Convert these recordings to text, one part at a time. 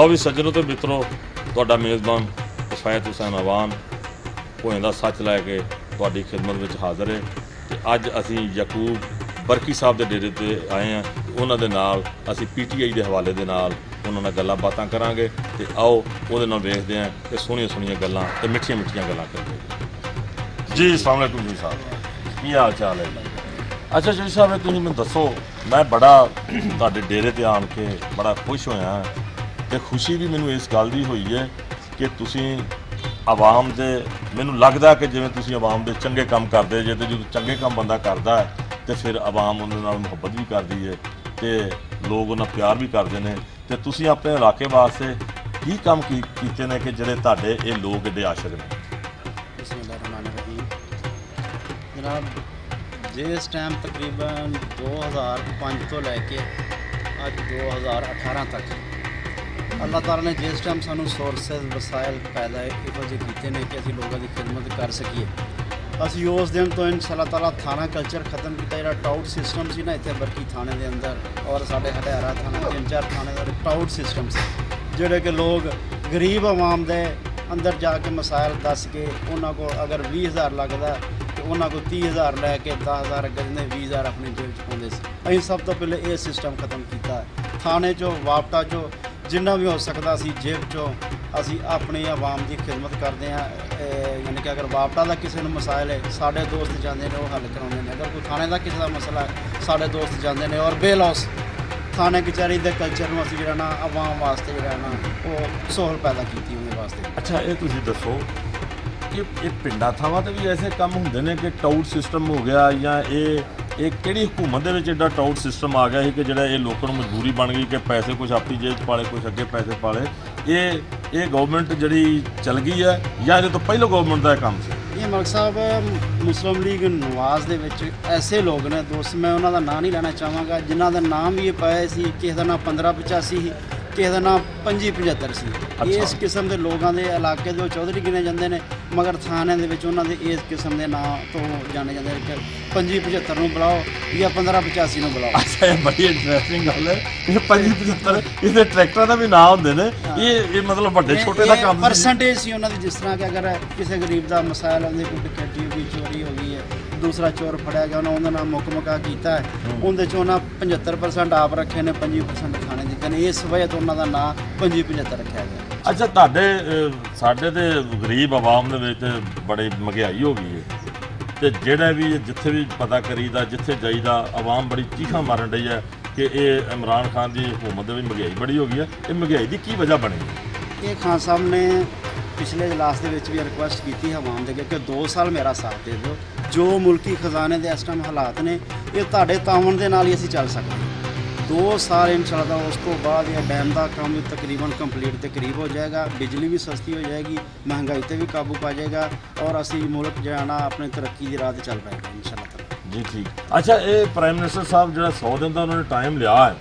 लो भी सज्जनों तो मित्रों, तुहाडा मेज़बान किफ़ायत हुसैन अवान भोएं दा सच लैके तुहाडी खिदमत में हाज़र है। तो अज असी यकूब बरकी साहब के डेरे ते आए हैं। उन्हां दे नाल असी PTI के हवाले दे नाल उन्हां नाल गल्लां बातां करांगे। तो आओ उहदे नाल वेखदे हैं कि सोहणियां सोहणियां गल्लां ते मिठियां मिठियां गल्लां करदे। जी अस्सलाम वालेकुम जी साहब, की हाल चाल है? अच्छा जी साहब, तुसीं मैनूं दसो, मैं बड़ा तुहाडे डेरे ते आण के बड़ा खुश होया ते खुशी भी मैनूं इस गल दी होई है कि तुसीं आवाम दे, मैनूं लगदा कि जिवें तुसीं आवाम दे चंगे काम करदे जे, ते जो चंगे काम बंदा करदा है तो फिर आवाम उहदे नाल मुहब्बत भी करदी है ते लोग उहनां प्यार भी करदे ने। ते तुसीं अपने इलाके वास्ते की काम कीते ने कि जिहड़े तुहाडे ये लोग एडे आशिक ने? जनाब, जिस टाइम तकरीबन 2005 तो लैके अज 2018 तक अल्लाह ताला ने जिस टाइम सानू सोर्सेज वसाइल पैदा इहो ਜਿਹੇ ਕੀਤੇ ਨੇ ਕਿ ਅਸੀਂ ਲੋਕਾਂ ਦੀ ਖਿਦਮਤ ਕਰ ਸਕੀਏ, ਅਸੀਂ ਉਸ ਦਿਨ ਤੋਂ इंशाअल्लाह ताला थाना कल्चर खत्म किया। ਜਿਹੜਾ टाउट सिस्टम ਸੀ ਨਾ ਇੱਥੇ बरकी थाने के अंदर और साढ़े हटियारा थाना 3-4 थाने का टाउट सिस्टम से ਜਿਹੜੇ कि लोग गरीब आवाम के अंदर जाके मसाइल दस के उन्होंने को अगर 20,000 लगता तो उन्होंने को 30,000 लैके 10,000 अगर जिन्हें 20,000 अपनी जेब च पाते थे। अं सब तो पहले ये सिस्टम खत्म किया। थाने चो वापटा चो जिन्ना भी हो सकता असी जेब चो असी अपनी आवाम की खिदमत करते हैं। यानी कि अगर वापटा का किसी को मसाइल है साढ़े दोस्त जाते हैं वो हल कराते हैं। अगर कोई थाने का किसी का मसला है साढ़े दोस्त जाते हैं। और बेलॉस थाने कचहरी के कल्चर में असी जो आवाम वास्ते जो ना वो सहूल पैदा की उन्हें वास्ते। अच्छा, ये तुसीं दसो कि ये पिंडा थावां ते भी ऐसे काम हुंदे ने कि टाउट सिस्टम हो गया, या ये किहड़ी हुकूमत दे विच एडा टाउट सिस्टम आ गया है कि जिहड़ा ये लोकां नूं मजबूरी बन गई कि पैसे कुछ अपनी जेब पाले कुछ अगे पैसे पाले? ये गवर्नमेंट जिहड़ी चल गई है या इहदे तो पहलों गवर्नमेंट का काम सी? ये मलिक साहब मुस्लिम लीग नवाज दे विच ऐसे लोग ने दोस्त, मैं उन्हों का नाम नहीं लेना चाहांगा, जिन्हों का नाम भी पाए सी, किसी का नाम 1585 ही, किसी का नाम 2575 सी। इस किस्म के लोगों के इलाके जो चौधरी गिने जाते हैं, मगर थाने उन्होंने इस किस्म के नाम तो जाने जाते हैं कि 2575 बुलाओ या 1585 बुलाओ। अच्छा, ये बड़ी इंटरेस्टिंग गल है। ये 2575 इसके ट्रैक्टर का भी नाम होंदे ने। ये मतलब बड़े छोटे का काम परसेंटेज सी उन्होंने, जिस तरह कि अगर किसी गरीब का मसाइल आते कोई डकैती हो गई, चोरी हो गई है, दूसरा चोर फड़िया गया उन्होंने नाम मुक मुका किया है, उनके 75% आप रखे ने, 25% खाने दिते हैं। इस वजह तो उन्होंने नाम 2575 रखा गया। अच्छा, तुहाडे साडे ते गरीब आवाम दे विच बड़ी महंगाई हो गई है ते जेड़ा भी जिथे भी पता करीदा जिथे जाईदा आवाम बड़ी चीखा मारन रही है कि ये इमरान खान की हुकूमत में महंगाई बड़ी हो गई है। ये महंगाई की की वजह बनी? ये खान साहब ने पिछले इजलास के भी रिक्वेस्ट की थी आवाम दे कि 2 साल मेरा साथ दे दो। जो मुल्की खजाने के इस टाइम हालात ने ये तुहाडे तावन दे नाल ही असीं चल सकते हैं। 2 साल इंशाअल्लाह उस तो बाद यह डैम का काम भी तकरीबन कंप्लीट के करीब हो जाएगा, बिजली भी सस्ती हो जाएगी, महंगाई पर भी काबू पा जाएगा और असी मुल्क जो है ना अपनी तरक्की की राह चल पाएगा इंशाअल्लाह। जी ठीक। अच्छा, ये प्राइम मिनिस्टर साहब जो 100 दिन का उन्होंने टाइम लिया है,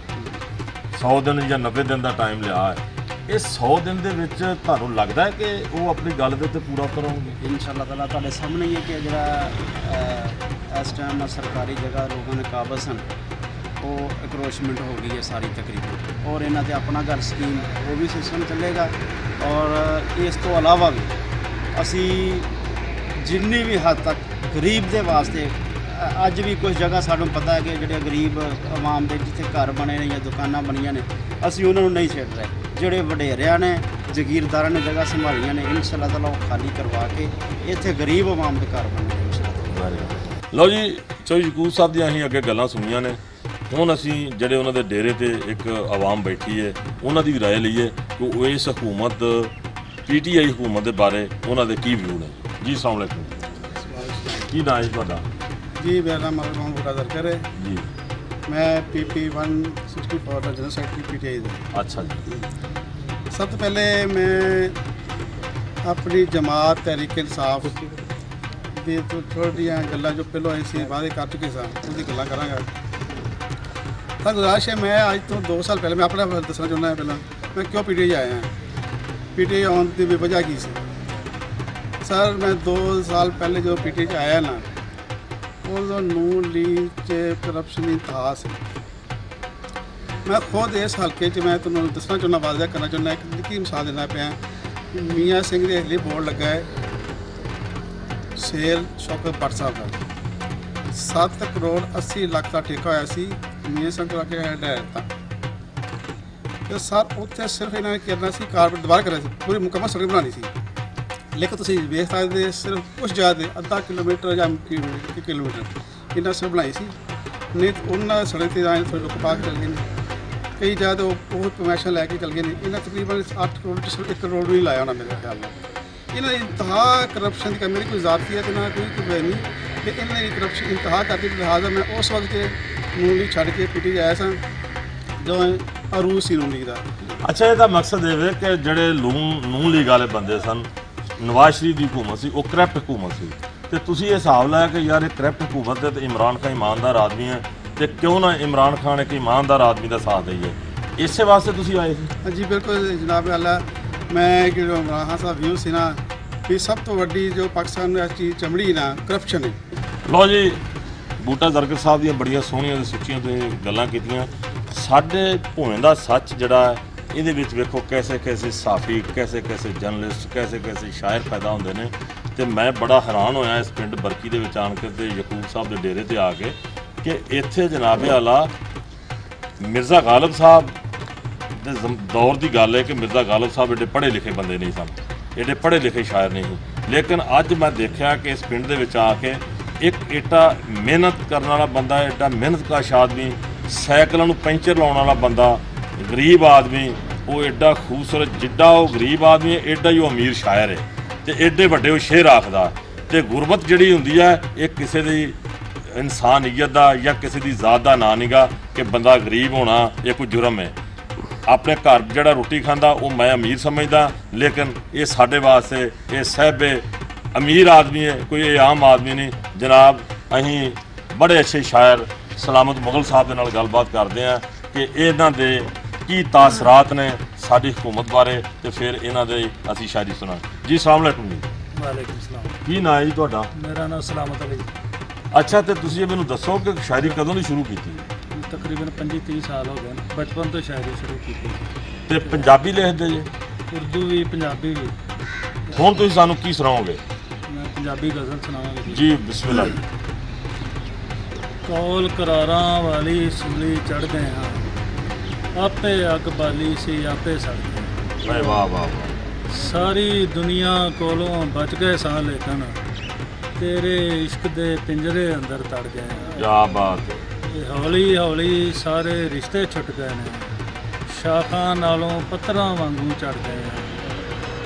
100 दिन या 90 दिन का टाइम लिया है, ये 100 दिन के विच तुहानूं लगता है कि वो अपनी गल दे उत्ते पूरा करोगे? इंशाअल्लाह ताला तुहाडे सामने ही है कि जो इस टाइम सरकारी जगह लोगों ने काबज सन वो एक्रोचमेंट हो गई है सारी तकरीबन, और इन्हों से अपना घर स्कीम वो भी सिस्टम चलेगा। और इस तो अलावा भी असी जिन्नी भी हद तक गरीब के वास्ते अज भी कुछ जगह सानू पता है कि जो गरीब आवाम के जिथे घर बने ने या दुकाना बनिया ने असी उन्होंने नहीं छेड़ रहे। जोड़े वडेरिया ने जगीरदारा ने जगह संभालिया ने इंशाअल्लाह ताला खाली करवा के इत्थे गरीब आवाम के घर बने इंशाअल्लाह। लो जी, चौधरी यकूब साहब दी असीं अगे गल्लां सुनियां ने। हुण असीं जिहड़े उन्हां दे डेरे ते एक आवाम बैठी है उन्हां दी राय लईए कि वो इस हुकूमत PTI हुकूमत के बारे उन्हां दे की व्यू ने। जी अस्सलाम वालेकुम, की नाम है तुहाडा? जी मेरा नाम मोहम्मद दरकर है जी, मैं PP 164 का जनरल सैकटरी PTI का। अच्छा जी। सब तो पहले मैं अपनी जमात तहरीक इंसाफ की तो थोड़िया गल्लां जो पहलों असीं वादे कर चुके सा उसकी गल्लां करांगा। तो गुजारिश है, मैं अज तो 2 साल पहले मैं अपना दसना चाहना है पहला मैं क्यों PTI आया हैं। PTI आने की वजह की सी सर, मैं 2 साल पहले जो PTI आया ना उदों नून लीग च करप्शन ही था सी। ਮੈਂ ਖੁਦ ਇਸ ਹਲਕੇ 'ਚ ਮੈਂ ਤੁਹਾਨੂੰ ਦੱਸਣਾ ਚਾਹੁੰਦਾ, ਵਾਅਦਾ ਕਰਨਾ ਚਾਹੁੰਦਾ, ਇੱਕ ਨਿੱਕੀ ਮਿਸਾਲ ਦੇਣਾ ਪਿਆ। ਮੀਆਂ ਸਿੰਘ ਦੇ ਹਲੇ ਬੋਰਡ ਲੱਗਾ ਹੈ ਸੇਲ ਸ਼ੌਕਤ ਭੱਟ ਸਾਹਿਬ ਦਾ 7 ਕਰੋੜ 80 ਲੱਖ ਦਾ ਠੇਕਾ ਹੋਇਆ ਸੀ। ਮੀਆਂ ਸਿੰਘ ਤੋਂ ਆ ਕੇ ਦਿੱਤਾ ਤੇ ਸਰ ਉੱਥੇ ਸਿਰਫ ਇਹਨਾਂ ਨੇ ਕਰਨਾ ਸੀ, ਕਾਰਪੇਟ ਦੁਬਾਰਾ ਕਰਨਾ ਸੀ, ਪੂਰੀ ਮੁਕੰਮਲ ਸੜਕ ਬਣਾਉਣੀ ਸੀ। ਲੇਕਿਨ ਤੁਸੀਂ ਵੇਖ ਸਕਦੇ ਸਿਰਫ ਕੁਛ ਜ਼ਿਆਦਾ ਅੱਧਾ ਕਿਲੋਮੀਟਰ ਜਾਂ 1 ਕਿਲੋਮੀਟਰ ਇਹਨਾਂ ਸਿਰਫ ਬਣਾਈ ਸੀ। ਨਹੀਂ ਉਹਨਾਂ ਸੜਕ 'ਤੇ ਆਏ ਥੋੜ੍ਹੇ ਲੋਕ ਪਾ ਕੇ ਚੱਲ ਗਏ ਨੇ, ਕਈ ਜ਼ਿਆਦਾ ਉਹ ਪਰਮਿਸ਼ਨ ਲੈ ਕੇ ਚੱਲ ਗਏ ਨੇ। ਇਹਨਾਂ ਤਕਰੀਬਨ 8 ਕਰੋੜ 'ਚ ਸਿਰਫ 1 ਕਰੋੜ ਵੀ ਨਹੀਂ ਲਾਇਆ ਹੋਣਾ ਮੇਰੇ ਖਿਆਲ ਨਾਲ। ਇਹਨਾਂ ਦੀ ਇੰਤਹਾ ਕਰਪਸ਼ਨ ਦੀ ਮੇਰੀ ਕੋਈ ਜ਼ਾਤੀ ਹੈ ਤੇ ਨਾ ਕੋਈ ਨਹੀਂ, ਤੇ ਇਹਨਾਂ ਦੀ ਕਰਪਸ਼ਨ ਇੰਤਹਾ ਕਰਦੀ ਲਿਹਾਜ਼ਾ ਮੈਂ ਉਸ ਵਕਤ ਨੂੰ ਨਹੀਂ ਛੱਡ ਕੇ ਪੀਟੀ ਆਇਆ ਸਾਂ ਜਦੋਂ ਅਰੂਜ ਸੀ ਨੂਨ ਲੀਗ ਦਾ। ਅੱਛਾ, ਇਹਦਾ ਮਕਸਦ ਇਹ ਵੇ ਕਿ ਜਿਹੜੇ ਨੂਨ ਲੀਗ ਵਾਲੇ ਬੰਦੇ ਸਨ, ਨਵਾਜ਼ ਸ਼ਰੀਫ ਦੀ ਹਕੂਮਤ ਸੀ, ਉਹ ਕਰਪਟ ਹਕੂਮਤ ਸੀ, ਤੇ ਤੁਸੀਂ ਇਹ ਹਿਸਾਬ ਲਾਇਆ ਕਿ ਯਾਰ ਇਹ ਕਰਪਟ ਹਕੂਮਤ ਹੈ ਤੇ ਇਮਰਾਨ ਖਾਨ ਇਮਾਨਦਾਰ ਆਦਮੀ ਹੈ, ਤੇ ਕਿਉਂ ਨਾ ਇਮਰਾਨ ਖਾਨ ਇੱਕ ਇਮਾਨਦਾਰ ਆਦਮੀ ਦਾ ਸਾਥ ਦੇਈਏ, ਇਸੇ ਵਾਸਤੇ ਤੁਸੀਂ ਆਏ ਸੀ? ਹਾਂਜੀ ਬਿਲਕੁਲ ਜਨਾਬ ਅੱਲਾ। ਮੈਂ ਜਿਹੜਾ ਇਮਰਾਨ ਖਾਨ ਸਾਹਿਬ ਵਿਊ ਸੀ ਨਾ ਵੀ ਸਭ ਤੋਂ ਵੱਡੀ ਜੋ ਪਾਕਿਸਤਾਨ ਨੂੰ ਇਸ ਚੀਜ਼ ਚਮੜੀ ਨਾ ਕਰਪਸ਼ਨ ਹੈ। ਲਓ ਜੀ, ਬੂਟਾ ਜ਼ਰਗਰ ਸਾਹਿਬ ਦੀਆਂ ਬੜੀਆਂ ਸੋਹਣੀਆਂ ਤੇ ਸੁੱਚੀਆਂ ਤੇ ਗੱਲਾਂ ਕੀਤੀਆਂ। ਸਾਡੇ ਭੋਵੇਂ ਦਾ ਸੱਚ ਜਿਹੜਾ ਇਹਦੇ ਵਿੱਚ ਵੇਖੋ ਕੈਸੇ ਕੈਸੇ ਸਾਫੀ, ਕੈਸੇ ਕੈਸੇ ਜਰਨਲਿਸਟ, ਕੈਸੇ ਕੈਸੇ ਸ਼ਾਇਰ ਪੈਦਾ ਹੁੰਦੇ ਨੇ। ਤੇ ਮੈਂ ਬੜਾ ਹੈਰਾਨ ਹੋਇਆ ਇਸ ਪਿੰਡ ਬਰਕੀ ਦੇ ਵਿੱਚ ਆਣ ਕੇ ਤੇ ਯਕੂਬ ਸਾਹਿਬ ਦੇ ਡੇਰੇ ਤੇ ਆ ਕੇ ਕਿ ਇੱਥੇ ਜਨਾਬੇ ਆਲਾ ਮਿਰਜ਼ਾ ਗਾਲਬ ਸਾਹਿਬ ਦੇ ਦੌਰ ਦੀ ਗੱਲ ਹੈ ਕਿ ਮਿਰਜ਼ਾ ਗਾਲਬ ਸਾਹਿਬ ਏਡੇ ਪੜ੍ਹੇ ਲਿਖੇ ਬੰਦੇ ਨਹੀਂ ਸਨ, ਏਡੇ ਪੜ੍ਹੇ ਲਿਖੇ ਸ਼ਾਇਰ ਨਹੀਂ ਸੀ। ਲੇਕਿਨ ਅੱਜ ਮੈਂ ਦੇਖਿਆ ਕਿ ਇਸ ਪਿੰਡ ਦੇ ਵਿੱਚ ਆ ਕੇ ਇੱਕ ਏਡਾ ਮਿਹਨਤ ਕਰਨ ਵਾਲਾ ਬੰਦਾ, ਏਡਾ ਮਿਹਨਤਕਸ਼ ਆਦਮੀ, ਸਾਈਕਲਾਂ ਨੂੰ ਪੈਂਚਰ ਲਾਉਣ ਵਾਲਾ ਬੰਦਾ, ਗਰੀਬ ਆਦਮੀ, ਉਹ ਏਡਾ ਖੂਬਸੂਰਤ, ਜਿੱਡਾ ਉਹ ਗਰੀਬ ਆਦਮੀ ਹੈ ਏਡਾ ਹੀ ਉਹ ਅਮੀਰ ਸ਼ਾਇਰ ਹੈ, ਤੇ ਏਡੇ ਵੱਡੇ ਉਹ ਸ਼ੇਰ ਆਖਦਾ। ਤੇ ਗੁਰਬਤ ਜਿਹੜੀ ਹੁੰਦੀ ਹੈ ਇਹ ਕਿਸੇ ਦੀ ਇਨਸਾਨੀਅਤ ਦਾ ਜਾਂ ਕਿਸੇ ਦੀ ਜ਼ਾਤ ਦਾ ਨਾਂ ਨਹੀਂਗਾ ਕਿ ਬੰਦਾ ਗਰੀਬ ਹੋਣਾ ਇਹ ਕੋਈ ਜੁਰਮ ਹੈ। ਆਪਣੇ ਘਰ ਜਿਹੜਾ ਰੋਟੀ ਖਾਂਦਾ ਉਹ ਮੈਂ ਅਮੀਰ ਸਮਝਦਾ, ਲੇਕਿਨ ਇਹ ਸਾਡੇ ਵਾਸਤੇ ਇਹ ਸਹਿਬੇ ਅਮੀਰ ਆਦਮੀ ਹੈ, ਕੋਈ ਇਹ ਆਮ ਆਦਮੀ ਨਹੀਂ। ਜਨਾਬ, ਅਸੀਂ ਬੜੇ ਅੱਛੇ ਸ਼ਾਇਰ ਸਲਾਮਤ ਮੁਗਲ ਸਾਹਿਬ ਦੇ ਨਾਲ ਗੱਲਬਾਤ ਕਰਦੇ ਹਾਂ ਕਿ ਇਹਨਾਂ ਦੇ ਕੀ ਤਾਸਰਾਤ ਨੇ ਸਾਡੀ ਹਕੂਮਤ ਬਾਰੇ, ਤੇ ਫਿਰ ਇਹਨਾਂ ਦੇ ਅਸੀਂ ਸ਼ਾਇਰੀ ਸੁਣਾ। ਜੀ ਸਲਾਮ ਅਲੈਕੁਮ ਜੀ। ਵਾਲੇਕੁਮ ਸਲਾਮ। ਕੀ ਨਾਂ ਹੈ ਜੀ ਤੁਹਾਡਾ? ਮੇਰਾ ਨਾਮ ਸਲਾਮਤ ਅਲੀ। ਅੱਛਾ, ਤੇ ਤੁਸੀਂ ਇਹ ਮੈਨੂੰ ਦੱਸੋ ਕਿ ਸ਼ਾਇਰੀ ਕਦੋਂ ਦੀ ਸ਼ੁਰੂ ਕੀਤੀ? ਤਕਰੀਬਨ 25-30 ਸਾਲ ਹੋ ਗਏ, ਬਚਪਨ ਤੋਂ ਸ਼ਾਇਰੀ ਸ਼ੁਰੂ ਕੀਤੀ। ਤੇ ਪੰਜਾਬੀ ਲਿਖਦੇ ਜੇ? ਉਰਦੂ ਵੀ, ਪੰਜਾਬੀ ਵੀ। ਹੁਣ ਤੁਸੀਂ ਸਾਨੂੰ ਕੀ ਸੁਣਾਓਗੇ? ਮੈਂ ਪੰਜਾਬੀ ਗਜ਼ਲ ਸੁਣਾਵਾਂਗਾ ਜੀ, ਬਿਸਮਿਲ੍ਲਾ ਜੀ। ਕੌਲ ਕਰਾਰਾਂ ਵਾਲੀ ਸੁਲੀ ਚੜ੍ਹ ਗਏ ਹਾਂ, ਆਪੇ ਅੱਗ ਬਾਲੀ ਸੀ ਆਪੇ ਸੜ ਗਏ। ਵਾਹ ਵਾਹ ਵਾਹ। ਸਾਰੀ ਦੁਨੀਆ ਕੋਲੋਂ ਬਚ ਗਏ ਸਾਂ ਲੇਕਿਨ ਤੇਰੇ ਇਸ਼ਕ ਦੇ ਪਿੰਜਰੇ ਅੰਦਰ ਤੜ ਗਏ ਹਾਂ। ਕਿਆ ਬਾਤ ਹੈ। ਤੇ ਹੌਲੀ ਹੌਲੀ ਸਾਰੇ ਰਿਸ਼ਤੇ ਛੁੱਟ ਗਏ ਨੇ, ਸ਼ਾਖਾਂ ਨਾਲੋਂ ਪੱਥਰਾਂ ਵਾਂਗੂ ਚੜ ਗਏ ਆ।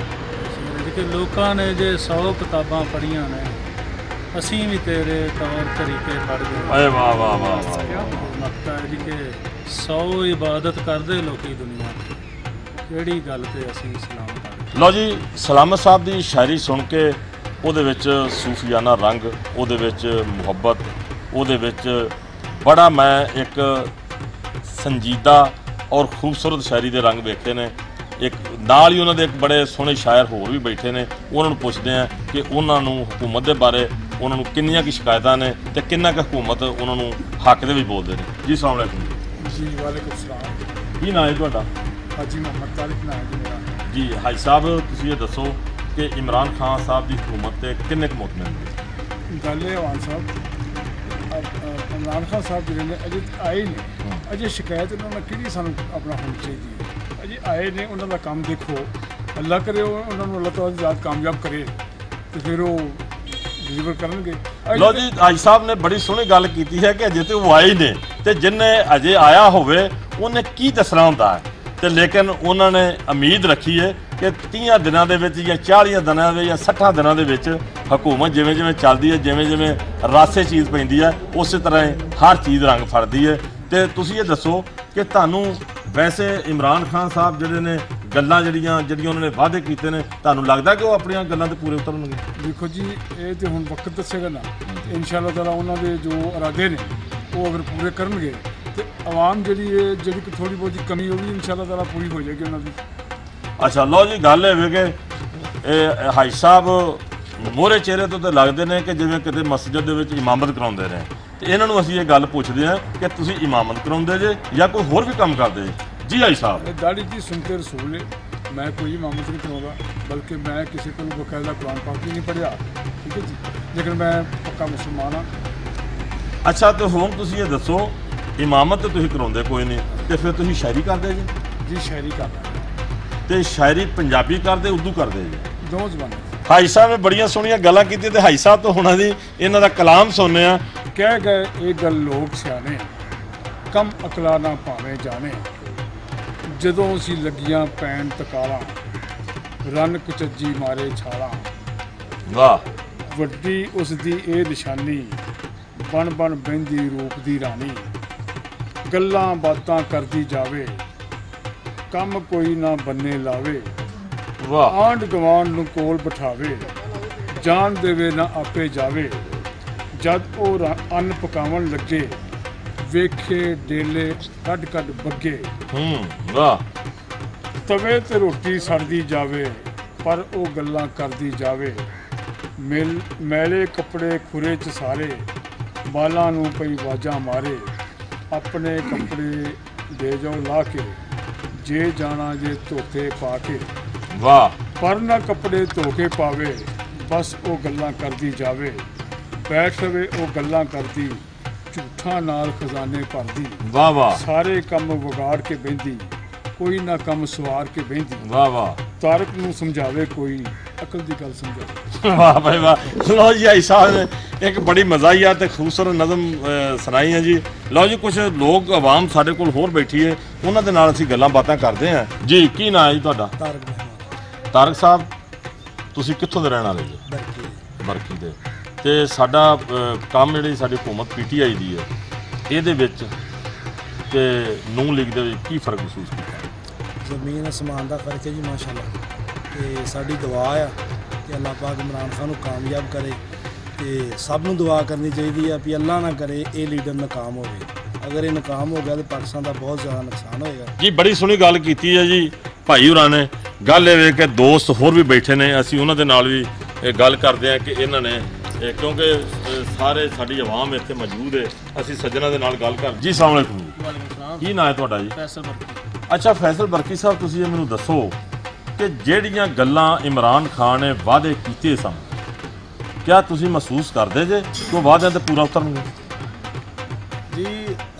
ਕਿ ਲੋਕਾਂ ਨੇ ਜੇ 100 ਕਿਤਾਬਾਂ ਪੜ੍ਹੀਆਂ ਨੇ, ਅਸੀਂ ਵੀ ਤੇਰੇ ਤੌਰ ਤਰੀਕੇ ਪੜ੍ਹ ਗਏ। ਵਾਹ ਵਾਹ ਵਾਹ ਵਾਹ। ਮਕਤਾ ਹੈ ਜੀ ਕਿ 100 ਇਬਾਦਤ ਕਰਦੇ ਲੋਕੀ ਦੁਨੀਆ ਦੀ, ਕਿਹੜੀ ਗੱਲ ਤੇ ਅਸੀਂ ਸਲਾਮ ਕਰਦੇ। ਲਓ ਜੀ, ਸਲਾਮਤ ਸਾਹਿਬ ਦੀ ਸ਼ਾਇਰੀ ਸੁਣ ਕੇ ਉਹਦੇ ਵਿੱਚ ਸੂਫੀਆਨਾ ਰੰਗ, ਉਹਦੇ ਵਿੱਚ ਮੁਹੱਬਤ, ਉਹਦੇ ਵਿੱਚ ਬੜਾ ਮੈਂ ਇੱਕ ਸੰਜੀਦਾ ਔਰ ਖੂਬਸੂਰਤ ਸ਼ਾਇਰੀ ਦੇ ਰੰਗ ਵੇਖੇ ਨੇ। ਇੱਕ ਨਾਲ ਹੀ ਉਹਨਾਂ ਦੇ ਇੱਕ ਬੜੇ ਸੋਹਣੇ ਸ਼ਾਇਰ ਹੋਰ ਵੀ ਬੈਠੇ ਨੇ, ਉਹਨਾਂ ਨੂੰ ਪੁੱਛਦੇ ਆ ਕਿ ਉਹਨਾਂ ਨੂੰ ਹਕੂਮਤ ਦੇ ਬਾਰੇ ਉਹਨਾਂ ਨੂੰ ਕਿੰਨੀਆਂ ਕੁ ਸ਼ਿਕਾਇਤਾਂ ਨੇ ਤੇ ਕਿੰਨਾ ਕੁ ਹਕੂਮਤ ਉਹਨਾਂ ਨੂੰ ਹੱਕ ਦੇ ਵਿੱਚ ਬੋਲਦੇ ਨੇ। ਜੀ ਅਸਲਾਮ ਅਲੈਕੁਮ। ਜੀ ਵਾਲੇਕੁਮ ਸਲਾਮ। ਕੀ ਨਾਂ ਹੈ ਤੁਹਾਡਾ? ਹਾਜੀ ਮੁਹੰਮਦ ਤਾਰਿਕ ਨਾਮ ਜੀ ਮੇਰਾ। ਜੀ ਹਾਜੀ ਸਾਹਿਬ, ਤੁਸੀਂ ਇਹ ਦੱਸੋ ਕਿ ਇਮਰਾਨ ਖਾਨ ਸਾਹਿਬ ਦੀ ਹਕੂਮਤ ਤੇ ਕਿੰਨੇ ਕੁ ਮੁਤਮਿਨ ਨੇ? ਗੱਲ ਇਹ ਆਵਾਨ ਸਾਹਿਬ, ਇਮਰਾਨ ਖਾਨ ਸਾਹਿਬ ਜਿਹੜੇ ਨੇ ਅਜੇ ਆਏ ਨੇ, ਅਜੇ ਸ਼ਿਕਾਇਤ ਉਹਨਾਂ ਨਾਲ ਕਿਹੜੀ ਸਾਨੂੰ ਆਪਣਾ ਹੋਣੀ ਚਾਹੀਦੀ ਹੈ। ਅਜੇ ਆਏ ਨੇ, ਉਹਨਾਂ ਦਾ ਕੰਮ ਦੇਖੋ, ਅੱਲਾ ਕਰੇ ਉਹਨਾਂ ਨੂੰ ਅੱਲਾ ਤਾਲਾ ਜ਼ਿਆਦਾ ਕਾਮਯਾਬ ਕਰੇ ਤੇ ਫਿਰ ਉਹ ਡਿਲੀਵਰ ਕਰਨਗੇ। ਲੋ ਜੀ, ਹਾਜੀ ਸਾਹਿਬ ਨੇ ਬੜੀ ਸੋਹਣੀ ਗੱਲ ਕੀਤੀ ਹੈ ਕਿ ਅਜੇ ਤੇ ਉਹ ਆਏ ਨੇ, ਤੇ ਜਿੰਨੇ ਅਜੇ ਆਇਆ ਹੋਵੇ ਉਹਨੇ ਕੀ ਦੱਸਣਾ ਹੁੰਦਾ ਹੈ, ਤੇ ਲੇਕਿਨ ਉਹਨਾਂ ਨੇ ਉਮੀਦ ਰੱਖੀ ਹੈ ਕਿ 30 ਦਿਨਾਂ ਦੇ ਵਿੱਚ ਜਾਂ 40 ਦਿਨਾਂ ਦੇ ਜਾਂ 60 ਦਿਨਾਂ ਦੇ ਵਿੱਚ ਹਕੂਮਤ ਜਿਵੇਂ ਜਿਵੇਂ ਚੱਲਦੀ ਹੈ, ਜਿਵੇਂ ਜਿਵੇਂ ਰਾਸੇ ਚੀਜ਼ ਪੈਂਦੀ ਹੈ, ਉਸੇ ਤਰ੍ਹਾਂ ਹਰ ਚੀਜ਼ ਰੰਗ ਫੜਦੀ ਹੈ। ਤੇ ਤੁਸੀਂ ਇਹ ਦੱਸੋ ਕਿ ਤੁਹਾਨੂੰ ਵੈਸੇ ਇਮਰਾਨ ਖਾਨ ਸਾਹਿਬ ਜਿਹੜੇ ਨੇ ਗੱਲਾਂ ਜਿਹੜੀਆਂ ਉਹਨਾਂ ਨੇ ਵਾਅਦੇ ਕੀਤੇ ਨੇ, ਤੁਹਾਨੂੰ ਲੱਗਦਾ ਕਿ ਉਹ ਆਪਣੀਆਂ ਗੱਲਾਂ ਤੇ ਪੂਰੇ ਉਤਰਨਗੇ? ਦੇਖੋ ਜੀ, ਇਹ ਤੇ ਹੁਣ ਵਕਤ ਦੱਸੇਗਾ ਨਾ। ਇਨਸ਼ਾ ਅੱਲਾਹ ਤਾਲਾ ਉਹਨਾਂ ਦੇ ਜੋ ਇਰਾਦੇ ਨੇ ਉਹ ਅਗਰ ਪੂਰੇ ਕਰਨਗੇ ਤੇ ਆਵਾਮ ਜਿਹੜੀ ਥੋੜੀ ਬਹੁਤੀ ਕਮੀ ਉਹ ਵੀ ਇਨਸ਼ਾ ਅੱਲਾਹ ਤਾਲਾ ਪੂਰੀ ਹੋ ਜਾਏਗੀ ਉਹਨਾਂ ਦੀ। ਅੱਛਾ, ਲਓ ਜੀ, ਗੱਲ ਇਹ ਵੇ ਕਿ ਇਹ ਹਾਜੀ ਸਾਹਿਬ ਮੋਹਰੇ ਚਿਹਰੇ ਤੋਂ ਤਾਂ ਲੱਗਦੇ ਨੇ ਕਿ ਜਿਵੇਂ ਕਿਤੇ ਮਸਜਿਦ ਦੇ ਵਿੱਚ ਇਮਾਮਤ ਕਰਾਉਂਦੇ ਨੇ, ਤੇ ਇਹਨਾਂ ਨੂੰ ਅਸੀਂ ਇਹ ਗੱਲ ਪੁੱਛਦੇ ਹਾਂ ਕਿ ਤੁਸੀਂ ਇਮਾਮਤ ਕਰਾਉਂਦੇ ਜੇ ਜਾਂ ਕੋਈ ਹੋਰ ਵੀ ਕੰਮ ਕਰਦੇ ਜੇ। ਜੀ ਹਾਜੀ ਸਾਹਿਬ। दाढ़ी जी सुनते रसूल है, मैं कोई इमामत नहीं कराऊंगा, बल्कि मैं किसी को बकायदा कुरान पाक भी नहीं पढ़िया, ठीक है जी, लेकिन मैं पक्का मुसलमान हाँ। ਅੱਛਾ, ਤੇ ਹੁਣ ਤੁਸੀਂ ਇਹ ਦੱਸੋ, ਇਮਾਮਤ ਤੇ ਤੁਸੀਂ ਕਰਾਉਂਦੇ ਕੋਈ ਨਹੀਂ, ਤੇ ਫਿਰ ਤੁਸੀਂ ਸ਼ਾਇਰੀ ਕਰਦੇ ਜੇ? जी शायरी करता है, ਤੇ ਸ਼ਾਇਰੀ ਪੰਜਾਬੀ ਕਰਦੇ ਉਰਦੂ ਕਰਦੇ ਜੇ? दो जबान ਹਾਈ ਸਾਹਿਬ ਨੇ ਬੜੀਆਂ ਸੋਹਣੀਆਂ ਗੱਲਾਂ ਕੀਤੀਆਂ ਤੇ ਹਾਈ ਸਾਹਿਬ ਤੋਂ ਹੁਣਾਂ ਦੀ ਇਹਨਾਂ ਦਾ ਕਲਾਮ ਸੁਣਨੇ ਆ। कह गए ये गल लोग सियाने, कम अकला ना भावें जाने, ਜਦੋਂ ਅਸੀਂ ਲੱਗੀਆਂ ਪੈਣ ਤਕਾਲਾਂ, ਰੰਨ ਕੁਚੱਜੀ ਮਾਰੇ ਛਾਲਾਂ, ਵਾਹ। ਵੱਡੀ ਉਸ ਦੀ ਇਹ ਨਿਸ਼ਾਨੀ, ਬਣ ਬਣ ਬਹਿੰਦੀ ਰੂਪ ਦੀ ਰਾਣੀ, ਗੱਲਾਂ ਬਾਤਾਂ ਕਰਦੀ ਜਾਵੇ, ਕੰਮ ਕੋਈ ਨਾ ਬੰਨੇ ਲਾਵੇ, ਵਾਹ। ਆਂਢ ਗੁਆਂਢ ਨੂੰ ਕੋਲ ਬਿਠਾਵੇ, ਜਾਨ ਦੇਵੇ ਨਾ ਆਪੇ ਜਾਵੇ, ਜਦ ਉਹ ਅੰਨ ਪਕਾਉਣ ਲੱਗੇ, ਵੇਖੇ ਡੇਲੇ ਕੱਢ ਕੱਢ ਬੱਗੇ, ਵਾਹ। ਤਵੇ ਤੇ ਰੋਟੀ ਸੜਦੀ ਜਾਵੇ, ਪਰ ਉਹ ਗੱਲਾਂ ਕਰਦੀ ਜਾਵੇ, ਮੈਲੇ ਕੱਪੜੇ ਖੁਰੇ ਚ ਸਾਰੇ, ਬਾਲਾਂ ਨੂੰ ਪਈ ਵਾਜਾਂ ਮਾਰੇ, ਆਪਣੇ ਕੱਪੜੇ ਦੇ ਜਾਓ ਲਾ ਕੇ, ਜੇ ਜਾਣਾ ਜੇ ਧੋਤੇ ਪਾ ਕੇ, ਵਾਹ। ਪਰ ਨਾ ਕੱਪੜੇ ਧੋ ਕੇ ਪਾਵੇ, ਬਸ ਉਹ ਗੱਲਾਂ ਕਰਦੀ ਜਾਵੇ, ਬੈਠ ਰਵੇ ਉਹ ਗੱਲਾਂ ਕਰਦੀ, ਝੂਠਾਂ ਨਾਲ ਖਜ਼ਾਨੇ ਭਰਦੀ, ਵਾਹ ਵਾਹ। ਸਾਰੇ ਕੰਮ ਵਿਗਾੜ ਕੇ ਬਹਿੰਦੀ, ਕੋਈ ਨਾ ਕੰਮ ਸਵਾਰ ਕੇ ਬਹਿੰਦੀ, ਵਾਹ ਵਾਹ। ਤਾਰਕ ਨੂੰ ਸਮਝਾਵੇ ਕੋਈ, ਅਕਲ ਦੀ ਗੱਲ ਸਮਝਾਵੇ। ਵਾਹ ਭਾਈ ਵਾਹ। ਲਓ ਜੀ ਹਾਈ ਸਾਹਿਬ ਨੇ ਇੱਕ ਬੜੀ ਮਜ਼ਾਹੀਆ ਤੇ ਖੂਬਸੂਰਤ ਨਜ਼ਮ ਸੁਣਾਈ ਹੈ ਜੀ। ਲਓ ਜੀ, ਕੁਝ ਲੋਕ ਆਵਾਮ ਸਾਡੇ ਕੋਲ ਹੋਰ ਬੈਠੀ ਹੈ, ਉਹਨਾਂ ਦੇ ਨਾਲ ਅਸੀਂ ਗੱਲਾਂ ਬਾਤਾਂ ਕਰਦੇ ਹਾਂ ਜੀ। ਕੀ ਨਾਂ ਹੈ ਜੀ ਤੁਹਾਡਾ? ਤਾਰਕ ਸਾਹਿਬ, ਤੁਸੀਂ ਕਿੱਥੋਂ ਦੇ ਰਹਿਣ ਵਾਲੇ ਜੀ? ਬਰਕੀ ਦੇ। ਤੇ ਸਾਡਾ ਕੰਮ ਜਿਹੜੀ ਸਾਡੀ ਹਕੂਮਤ PTI ਦੀ ਹੈ, ਇਹਦੇ ਵਿੱਚ ਤੇ ਨੂਨ ਲੀਗ ਦੇ ਵਿੱਚ ਕੀ ਫਰਕ ਮਹਿਸੂਸ ਕੀਤਾ? ਜ਼ਮੀਨ ਅਸਮਾਨ ਦਾ ਫਰਕ ਹੈ ਜੀ, ਮਾਸ਼ਾਅੱਲਾ। ਤੇ ਸਾਡੀ ਦੁਆ ਆ ਕਿ ਅੱਲਾਹ ਪਾਕ ਇਮਰਾਨ ਖਾਨ ਨੂੰ ਕਾਮਯਾਬ ਕਰੇ, ਤੇ ਸਭ ਨੂੰ ਦੁਆ ਕਰਨੀ ਚਾਹੀਦੀ ਆ ਵੀ ਅੱਲਾਹ ਨਾ ਕਰੇ ਇਹ ਲੀਡਰ ਨਾਕਾਮ ਹੋਵੇ। ਅਗਰ ਇਹ ਨਾਕਾਮ ਹੋ ਗਿਆ ਤਾਂ ਪਾਕਿਸਤਾਨ ਦਾ ਬਹੁਤ ਜ਼ਿਆਦਾ ਨੁਕਸਾਨ ਹੋਏਗਾ ਜੀ। ਬੜੀ ਸੋਹਣੀ ਗੱਲ ਕੀਤੀ ਹੈ ਜੀ ਭਾਈ ਹੋਰਾਂ ਨੇ। ਗੱਲ ਇਹ ਵੇਖ ਕੇ ਦੋਸਤ ਹੋਰ ਵੀ ਬੈਠੇ ਨੇ, ਅਸੀਂ ਉਹਨਾਂ ਦੇ ਨਾਲ ਵੀ ਗੱਲ ਕਰਦੇ ਹਾਂ ਕਿ ਇਹਨਾਂ ਨੇ, ਕਿਉਂਕਿ ਸਾਰੇ ਸਾਡੀ ਆਵਾਮ ਇੱਥੇ ਮੌਜੂਦ ਹੈ, ਅਸੀਂ ਸੱਜਣਾ ਦੇ ਨਾਲ ਗੱਲ ਕਰ। ਜੀ ਅਸਲਾਮ ਵਾਲੇਕੁਮ। ਕੀ ਨਾਂ ਹੈ ਤੁਹਾਡਾ ਜੀ? ਫੈਸਲ ਬਰਕੀ। ਅੱਛਾ ਫੈਸਲ ਬਰਕੀ ਸਾਹਿਬ, ਤੁਸੀਂ ਇਹ ਮੈਨੂੰ ਦੱਸੋ ਕਿ ਜਿਹੜੀਆਂ ਗੱਲਾਂ ਇਮਰਾਨ ਖਾਨ ਨੇ ਵਾਅਦੇ ਕੀਤੇ ਸਨ, ਕਿਆ ਤੁਸੀਂ ਮਹਿਸੂਸ ਕਰਦੇ ਜੇ ਕਿ ਉਹ ਵਾਅਦਿਆਂ ਤੇ ਪੂਰਾ ਉਤਰਨਗੇ? ਜੀ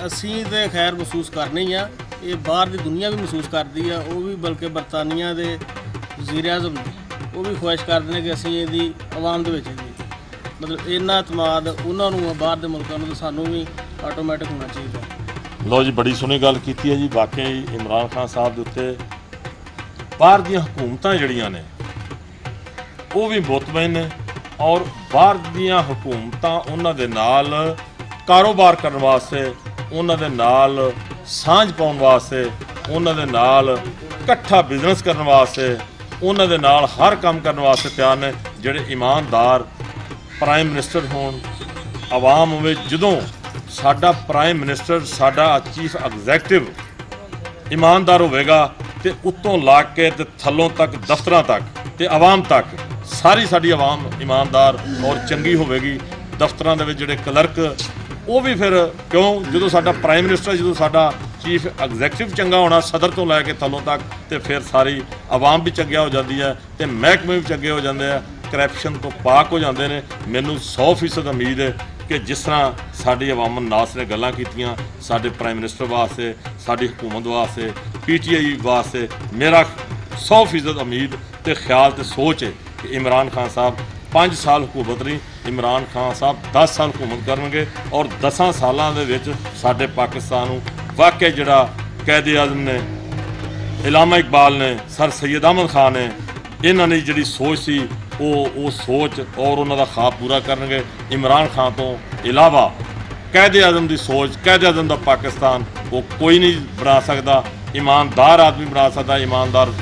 ਅਸੀਂ ਤੇ ਖੈਰ ਮਹਿਸੂਸ ਕਰਨੀ ਆ, ਇਹ ਬਾਹਰ ਦੀ ਦੁਨੀਆ ਵੀ ਮਹਿਸੂਸ ਕਰਦੀ ਆ, ਉਹ ਵੀ ਬਲਕਿ ਬਰਤਾਨੀਆ ਦੇ ਵਜ਼ੀਰ ਆਜ਼ਮ ਉਹ ਵੀ ਖੁਆਇਸ਼ ਕਰਦੇ ਨੇ ਕਿ ਅਸੀਂ ਇਹਦੀ ਆਵਾਮ ਦੇ ਵਿੱਚ ਜੀ, ਮਤਲਬ ਇੰਨਾ ਇਤਮਾਦ ਉਹਨਾਂ ਨੂੰ ਆ ਬਾਹਰ ਦੇ ਮੁਲਕਾਂ ਨੂੰ, ਤਾਂ ਸਾਨੂੰ ਵੀ ਆਟੋਮੈਟਿਕ ਹੋਣਾ ਚਾਹੀਦਾ। ਲਓ ਜੀ, ਬੜੀ ਸੋਹਣੀ ਗੱਲ ਕੀਤੀ ਹੈ ਜੀ। ਵਾਕਈ ਇਮਰਾਨ ਖਾਨ ਸਾਹਿਬ ਦੇ ਉੱਤੇ ਬਾਹਰ ਦੀਆਂ ਹਕੂਮਤਾਂ ਜਿਹੜੀਆਂ ਨੇ ਉਹ ਵੀ ਮੁਤਮਈਨ ਨੇ, ਔਰ ਬਾਹਰ ਦੀਆਂ ਹਕੂਮਤਾਂ ਉਹਨਾਂ ਦੇ ਨਾਲ ਕਾਰੋਬਾਰ ਕਰਨ ਵਾਸਤੇ, ਉਹਨਾਂ ਦੇ ਨਾਲ ਸਾਂਝ ਪਾਉਣ ਵਾਸਤੇ, ਉਹਨਾਂ ਦੇ ਨਾਲ ਇਕੱਠਾ ਬਿਜ਼ਨਸ ਕਰਨ ਵਾਸਤੇ, ਉਹਨਾਂ ਦੇ ਨਾਲ ਹਰ ਕੰਮ ਕਰਨ ਵਾਸਤੇ ਤਿਆਰ ਨੇ। ਜਿਹੜੇ ਇਮਾਨਦਾਰ ਪ੍ਰਾਈਮ ਮਿਨਿਸਟਰ ਹੋਣ, ਆਵਾਮ ਹੋਵੇ, ਜਦੋਂ ਸਾਡਾ ਪ੍ਰਾਈਮ ਮਿਨਿਸਟਰ, ਸਾਡਾ ਚੀਫ ਐਗਜ਼ੈਕਟਿਵ ਇਮਾਨਦਾਰ ਹੋਵੇਗਾ ਤੇ ਉੱਤੋਂ ਲਾ ਕੇ ਤੇ ਥੱਲੋਂ ਤੱਕ, ਦਫ਼ਤਰਾਂ ਤੱਕ ਤੇ ਆਵਾਮ ਤੱਕ, ਸਾਰੀ ਸਾਡੀ ਆਵਾਮ ਇਮਾਨਦਾਰ ਔਰ ਚੰਗੀ ਹੋਵੇਗੀ। ਦਫ਼ਤਰਾਂ ਦੇ ਵਿੱਚ ਜਿਹੜੇ ਕਲਰਕ, ਉਹ ਵੀ ਫਿਰ ਕਿਉਂ, ਜਦੋਂ ਸਾਡਾ ਪ੍ਰਾਈਮ ਮਿਨਿਸਟਰ, ਜਦੋਂ ਸਾਡਾ ਚੀਫ ਐਗਜ਼ੈਕਟਿਵ ਚੰਗਾ ਹੋਣਾ ਸਦਰ ਤੋਂ ਲੈ ਕੇ ਥੱਲੋਂ ਤੱਕ, ਤੇ ਫਿਰ ਸਾਰੀ ਆਵਾਮ ਵੀ ਚੰਗਿਆ ਹੋ ਜਾਂਦੀ ਹੈ ਤੇ ਮਹਿਕਮੇ ਵੀ ਚੰਗੇ ਹੋ ਜਾਂਦੇ ਆ, ਕਰਪਸ਼ਨ ਤੋਂ ਪਾਕ ਹੋ ਜਾਂਦੇ ਨੇ। ਮੈਨੂੰ 100% ਉਮੀਦ ਹੈ ਕਿ ਜਿਸ ਤਰ੍ਹਾਂ ਸਾਡੀ ਅਵਾਮ ਨਾਸ ਨੇ ਗੱਲਾਂ ਕੀਤੀਆਂ ਸਾਡੇ ਪ੍ਰਾਈਮ ਮਿਨਿਸਟਰ ਵਾਸਤੇ, ਸਾਡੀ ਹਕੂਮਤ ਵਾਸਤੇ, PTI ਵਾਸਤੇ, ਮੇਰਾ 100% ਉਮੀਦ ਤੇ ਖਿਆਲ ਤੇ ਸੋਚ ਹੈ ਕਿ ਇਮਰਾਨ ਖਾਨ ਸਾਹਿਬ 5 ਸਾਲ ਹਕੂਮਤ ਨਹੀਂ, ਇਮਰਾਨ ਖਾਨ ਸਾਹਿਬ 10 ਸਾਲ ਹਕੂਮਤ ਕਰਨਗੇ, ਔਰ 10 ਸਾਲਾਂ ਦੇ ਵਿੱਚ ਸਾਡੇ ਪਾਕਿਸਤਾਨ ਨੂੰ ਵਾਕਿਆ ਜਿਹੜਾ ਕਾਇਦੇ ਆਜ਼ਮ ਨੇ, ਇਲਾਮਾ ਇਕਬਾਲ ਨੇ, ਸਰ ਸੈयद ਅਹਿਮਦ ਖਾਨ ਨੇ, ਇਹਨਾਂ ਦੀ ਜਿਹੜੀ ਸੋਚ ਸੀ ਉਹ ਸੋਚ ਔਰ ਉਹਨਾਂ ਦਾ ਖਾਬ ਪੂਰਾ ਕਰਨਗੇ। ਇਮਰਾਨ ਖਾਨ ਤੋਂ ਇਲਾਵਾ ਕਾਇਦੇ ਆਜ਼ਮ ਦੀ ਸੋਚ, ਕਾਇਦੇ ਆਜ਼ਮ ਦਾ ਪਾਕਿਸਤਾਨ ਉਹ ਕੋਈ ਨਹੀਂ ਬਣਾ ਸਕਦਾ। ਇਮਾਨਦਾਰ ਆਦਮੀ ਬਣਾ ਸਕਦਾ, ਇਮਾਨਦਾਰ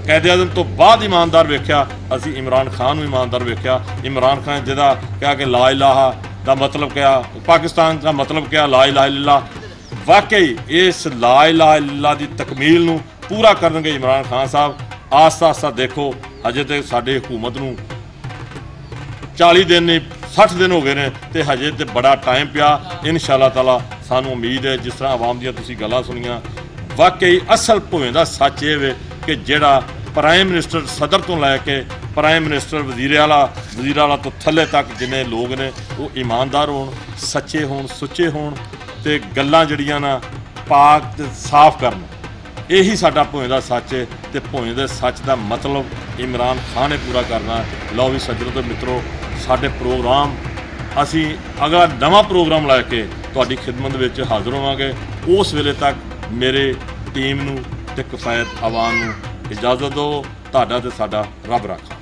ਕਾਇਦੇ ਆਜ਼ਮ ਤੋਂ ਬਾਅਦ ਇਮਾਨਦਾਰ ਵੇਖਿਆ ਅਸੀਂ, ਇਮਰਾਨ ਖਾਨ ਨੂੰ ਇਮਾਨਦਾਰ ਵੇਖਿਆ। ਇਮਰਾਨ ਖਾਨ ਜਿਹਦਾ ਕਿਹਾ ਕਿ ਲਾ ਇਲਾਹਾ ਦਾ ਮਤਲਬ ਕਿਹਾ, ਪਾਕਿਸਤਾਨ ਦਾ ਮਤਲਬ ਕਿਹਾ ਲਾ ਇਲਾਹਾ ਇल्लल्लाह, ਵਾਕਈ ਇਸ ਲਾ ਇਲਾਹਾ ਇल्लल्लाह ਦੀ ਤਕਮੀਲ ਨੂੰ ਪੂਰਾ ਕਰਨਗੇ ਇਮਰਾਨ ਖਾਨ ਸਾਹਿਬ। ਆਸਤਾ ਆਸਤਾ ਦੇਖੋ, ਅਜੇ ਤੱਕ ਸਾਡੀ ਹਕੂਮਤ ਨੂੰ 40 ਦਿਨ ਨਹੀਂ, 60 दिन हो गए ने ते हजे ते बड़ा टाइम पिया। इंशाअल्लाह ताला सानू उम्मीद है जिस तरह आवाम दियां तुसीं गल्लां सुनियां, वाकई असल भुएं दा सच ये वे कि जेड़ा प्राइम मिनिस्टर सदर तो लैके प्राइम मिनिस्टर वजीर आला तो थल्ले तक जिन्ने लोग ने वो ईमानदार होण, सच्चे होण, सुच्चे होण ते गल्लां जड़ियां ना पाक ते साफ करन। यही साडा भुएं दा सच है ते भुएं दे सच दा मतलब इमरान खान ने पूरा करना। लो भी सज्जनों ते मित्रों, साडे प्रोग्राम असी अगला नवा प्रोग्राम लैके तुहाडी खिदमत विच हाज़र होवांगे। उस वेले तक मेरे टीम नूं ते किफायत आवाम नूं इजाज़त दो। तुहाडा ते साडा रब राखा।